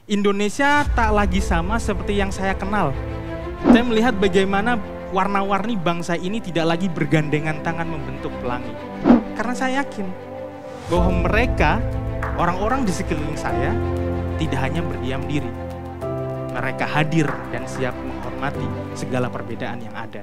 Indonesia tak lagi sama seperti yang saya kenal. Saya melihat bagaimana warna-warni bangsa ini tidak lagi bergandengan tangan membentuk pelangi. Karena saya yakin bahwa mereka, orang-orang di sekeliling saya, tidak hanya berdiam diri. Mereka hadir dan siap menghormati segala perbedaan yang ada.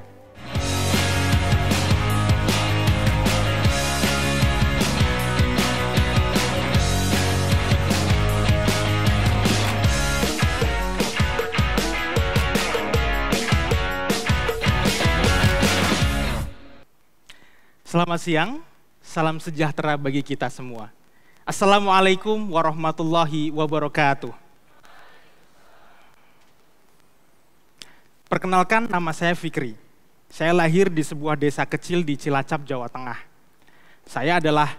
Selamat siang, salam sejahtera bagi kita semua. Assalamualaikum warahmatullahi wabarakatuh. Perkenalkan, nama saya Fikri. Saya lahir di sebuah desa kecil di Cilacap, Jawa Tengah. Saya adalah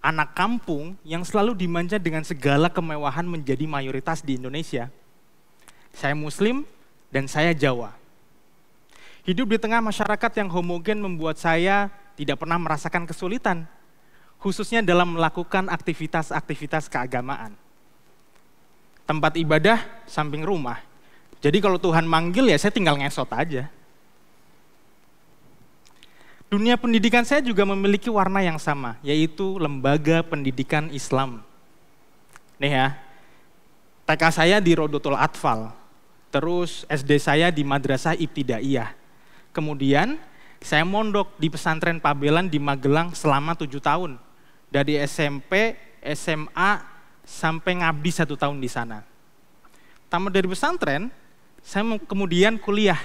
anak kampung yang selalu dimanja dengan segala kemewahan menjadi mayoritas di Indonesia. Saya Muslim dan saya Jawa. Hidup di tengah masyarakat yang homogen membuat saya tidak pernah merasakan kesulitan, khususnya dalam melakukan aktivitas-aktivitas keagamaan. Tempat ibadah samping rumah. Jadi kalau Tuhan manggil ya saya tinggal ngesot aja. Dunia pendidikan saya juga memiliki warna yang sama, yaitu lembaga pendidikan Islam. Nih ya, TK saya di Rodotul Atfal, terus SD saya di Madrasah Ibtidaiyah. Kemudian saya mondok di pesantren Pabelan di Magelang selama 7 tahun. Dari SMP, SMA, sampai ngabdi 1 tahun di sana. Tamat dari pesantren, saya kemudian kuliah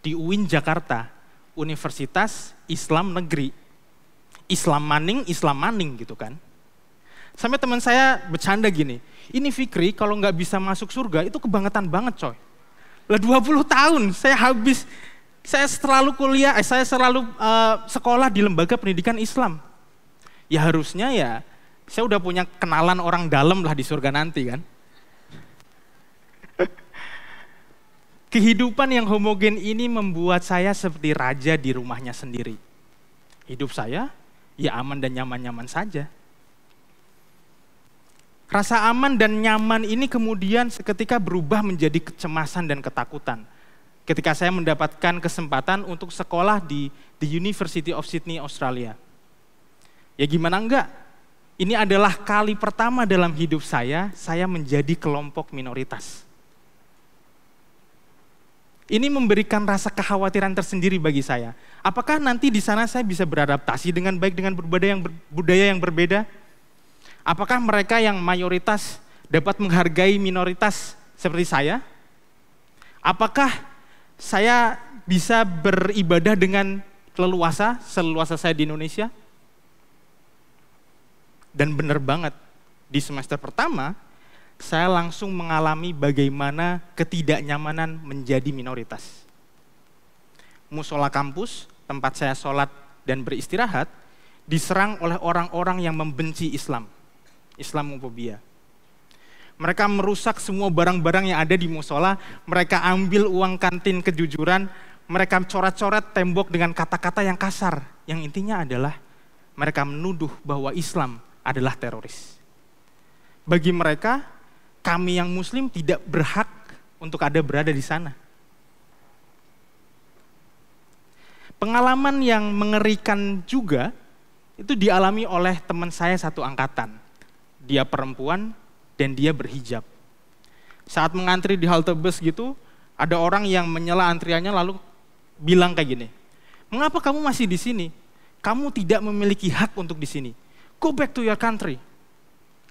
di UIN Jakarta, Universitas Islam Negeri. Islam maning gitu kan. Sampai teman saya bercanda gini, ini Fikri kalau nggak bisa masuk surga itu kebangetan banget coy. Lah 20 tahun saya habis. Saya selalu sekolah di lembaga pendidikan Islam. Ya harusnya ya, saya udah punya kenalan orang dalam lah di surga nanti kan. Kehidupan yang homogen ini membuat saya seperti raja di rumahnya sendiri. Hidup saya ya aman dan nyaman-nyaman saja. Rasa aman dan nyaman ini kemudian seketika berubah menjadi kecemasan dan ketakutan. Ketika saya mendapatkan kesempatan untuk sekolah di University of Sydney, Australia. Ya gimana enggak? Ini adalah kali pertama dalam hidup saya menjadi kelompok minoritas. Ini memberikan rasa kekhawatiran tersendiri bagi saya. Apakah nanti di sana saya bisa beradaptasi dengan baik dengan budaya yang berbeda? Apakah mereka yang mayoritas dapat menghargai minoritas seperti saya? Apakah saya bisa beribadah dengan seleluasa saya di Indonesia? Dan benar banget, di semester pertama, saya langsung mengalami bagaimana ketidaknyamanan menjadi minoritas. Musola kampus, tempat saya sholat dan beristirahat, diserang oleh orang-orang yang membenci Islam, Islamofobia. Mereka merusak semua barang-barang yang ada di musola, mereka ambil uang kantin kejujuran, mereka coret-coret tembok dengan kata-kata yang kasar. Yang intinya adalah mereka menuduh bahwa Islam adalah teroris. Bagi mereka, kami yang Muslim tidak berhak untuk berada di sana. Pengalaman yang mengerikan juga itu dialami oleh teman saya satu angkatan. Dia perempuan dan dia berhijab. Saat mengantri di halte bus gitu, ada orang yang menyela antriannya lalu bilang kayak gini, "Mengapa kamu masih di sini? Kamu tidak memiliki hak untuk di sini. Go back to your country."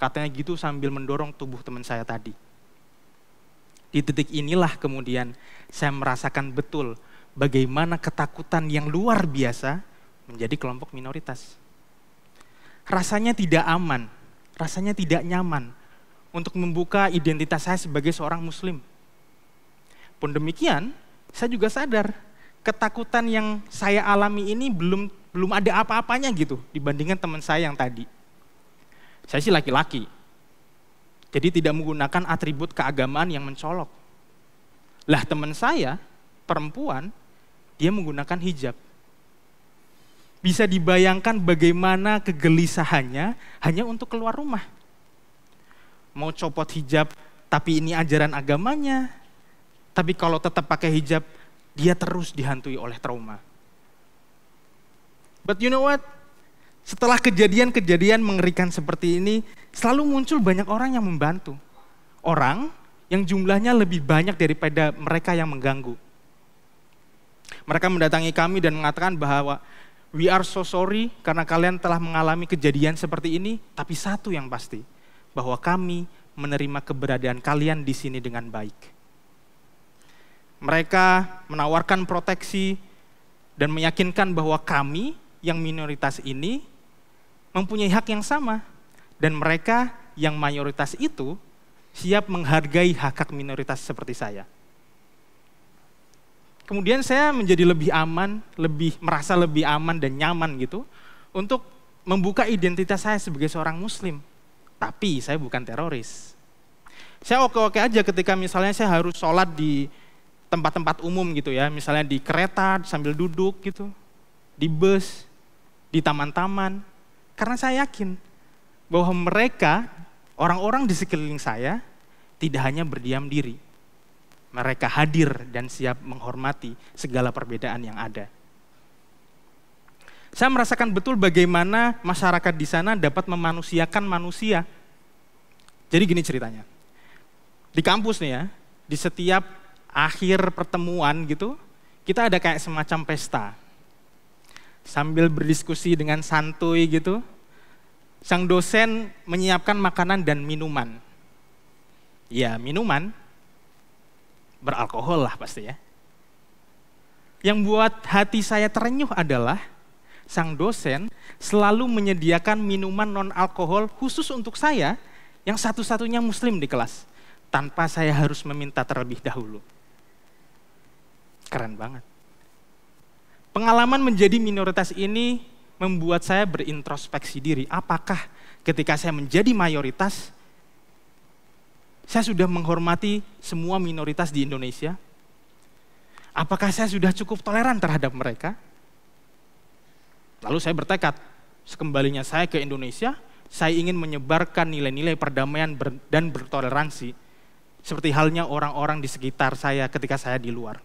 Katanya gitu sambil mendorong tubuh teman saya tadi. Di titik inilah kemudian saya merasakan betul bagaimana ketakutan yang luar biasa menjadi kelompok minoritas. Rasanya tidak aman, rasanya tidak nyaman untuk membuka identitas saya sebagai seorang Muslim. Pun demikian, saya juga sadar ketakutan yang saya alami ini belum ada apa-apanya gitu dibandingkan teman saya yang tadi. Saya sih laki-laki, jadi tidak menggunakan atribut keagamaan yang mencolok. Lah teman saya, perempuan, dia menggunakan hijab. Bisa dibayangkan bagaimana kegelisahannya hanya untuk keluar rumah. Mau copot hijab tapi ini ajaran agamanya. Tapi kalau tetap pakai hijab, dia terus dihantui oleh trauma. But you know what? Setelah kejadian-kejadian mengerikan seperti ini, selalu muncul banyak orang yang membantu. Orang yang jumlahnya lebih banyak daripada mereka yang mengganggu. Mereka mendatangi kami dan mengatakan bahwa we are so sorry karena kalian telah mengalami kejadian seperti ini, tapi satu yang pasti, bahwa kami menerima keberadaan kalian di sini dengan baik. Mereka menawarkan proteksi dan meyakinkan bahwa kami yang minoritas ini mempunyai hak yang sama, dan mereka yang mayoritas itu siap menghargai hak-hak minoritas seperti saya. Kemudian saya menjadi lebih aman, merasa lebih aman dan nyaman gitu untuk membuka identitas saya sebagai seorang muslim. Tapi saya bukan teroris. Saya oke-oke aja ketika misalnya saya harus sholat di tempat-tempat umum gitu ya, misalnya di kereta sambil duduk gitu, di bus, di taman-taman. Karena saya yakin bahwa mereka, orang-orang di sekeliling saya, tidak hanya berdiam diri. Mereka hadir dan siap menghormati segala perbedaan yang ada. Saya merasakan betul bagaimana masyarakat di sana dapat memanusiakan manusia. Jadi gini ceritanya. Di kampus nih ya, di setiap akhir pertemuan gitu, kita ada kayak semacam pesta. Sambil berdiskusi dengan santuy gitu, sang dosen menyiapkan makanan dan minuman. Ya, minuman beralkohol lah pasti ya. Yang buat hati saya terenyuh adalah sang dosen selalu menyediakan minuman non-alkohol khusus untuk saya yang satu-satunya muslim di kelas, tanpa saya harus meminta terlebih dahulu. Keren banget. Pengalaman menjadi minoritas ini membuat saya berintrospeksi diri. Apakah ketika saya menjadi mayoritas, saya sudah menghormati semua minoritas di Indonesia? Apakah saya sudah cukup toleran terhadap mereka? Lalu saya bertekad, sekembalinya saya ke Indonesia, saya ingin menyebarkan nilai-nilai perdamaian dan bertoleransi, seperti halnya orang-orang di sekitar saya ketika saya di luar.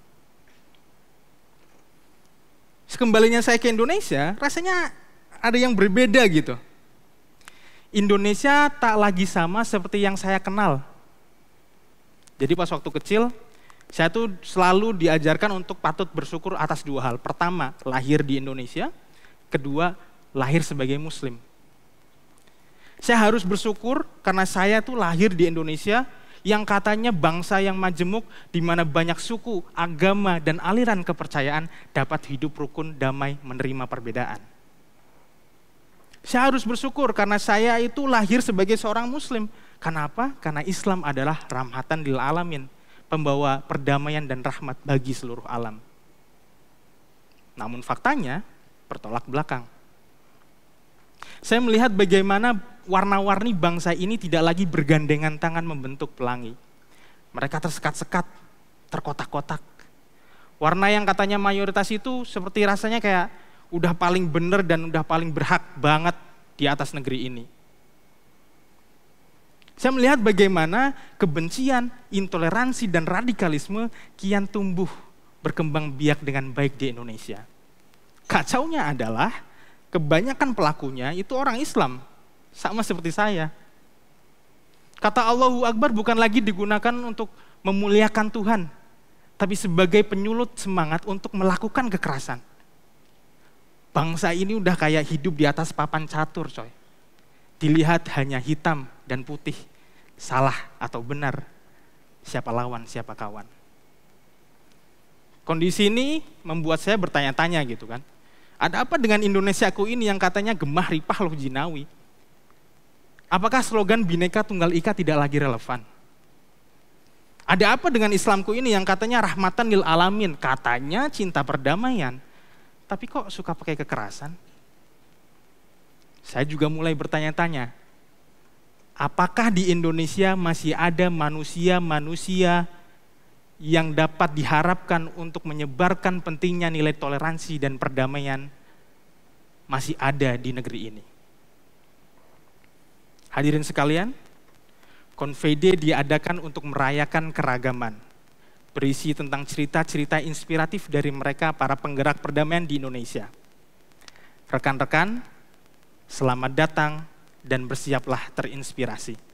Sekembalinya saya ke Indonesia, rasanya ada yang berbeda gitu. Indonesia tak lagi sama seperti yang saya kenal. Jadi pas waktu kecil, saya tuh selalu diajarkan untuk patut bersyukur atas dua hal. Pertama, lahir di Indonesia. Kedua, lahir sebagai muslim. Saya harus bersyukur karena saya tuh lahir di Indonesia yang katanya bangsa yang majemuk, di mana banyak suku, agama, dan aliran kepercayaan dapat hidup rukun, damai, menerima perbedaan. Saya harus bersyukur karena saya itu lahir sebagai seorang muslim. Kenapa? Karena Islam adalah rahmatan lil alamin, pembawa perdamaian dan rahmat bagi seluruh alam. Namun faktanya bertolak belakang. Saya melihat bagaimana warna-warni bangsa ini tidak lagi bergandengan tangan membentuk pelangi. Mereka tersekat-sekat, terkotak-kotak. Warna yang katanya mayoritas itu seperti rasanya kayak udah paling benar dan udah paling berhak banget di atas negeri ini. Saya melihat bagaimana kebencian, intoleransi, dan radikalisme kian tumbuh berkembang biak dengan baik di Indonesia. Kacaunya adalah kebanyakan pelakunya itu orang Islam, sama seperti saya. Kata Allahu Akbar bukan lagi digunakan untuk memuliakan Tuhan, tapi sebagai penyulut semangat untuk melakukan kekerasan. Bangsa ini udah kayak hidup di atas papan catur, coy. Dilihat hanya hitam dan putih, salah atau benar, siapa lawan, siapa kawan. Kondisi ini membuat saya bertanya-tanya gitu kan. Ada apa dengan Indonesiaku ini yang katanya gemah ripah loh jinawi? Apakah slogan Bhinneka Tunggal Ika tidak lagi relevan? Ada apa dengan Islamku ini yang katanya rahmatan lil alamin, katanya cinta perdamaian, tapi kok suka pakai kekerasan? Saya juga mulai bertanya-tanya, apakah di Indonesia masih ada manusia-manusia yang dapat diharapkan untuk menyebarkan pentingnya nilai toleransi dan perdamaian masih ada di negeri ini? Hadirin sekalian, Convey Day diadakan untuk merayakan keragaman, berisi tentang cerita-cerita inspiratif dari mereka para penggerak perdamaian di Indonesia. Rekan-rekan, selamat datang dan bersiaplah terinspirasi.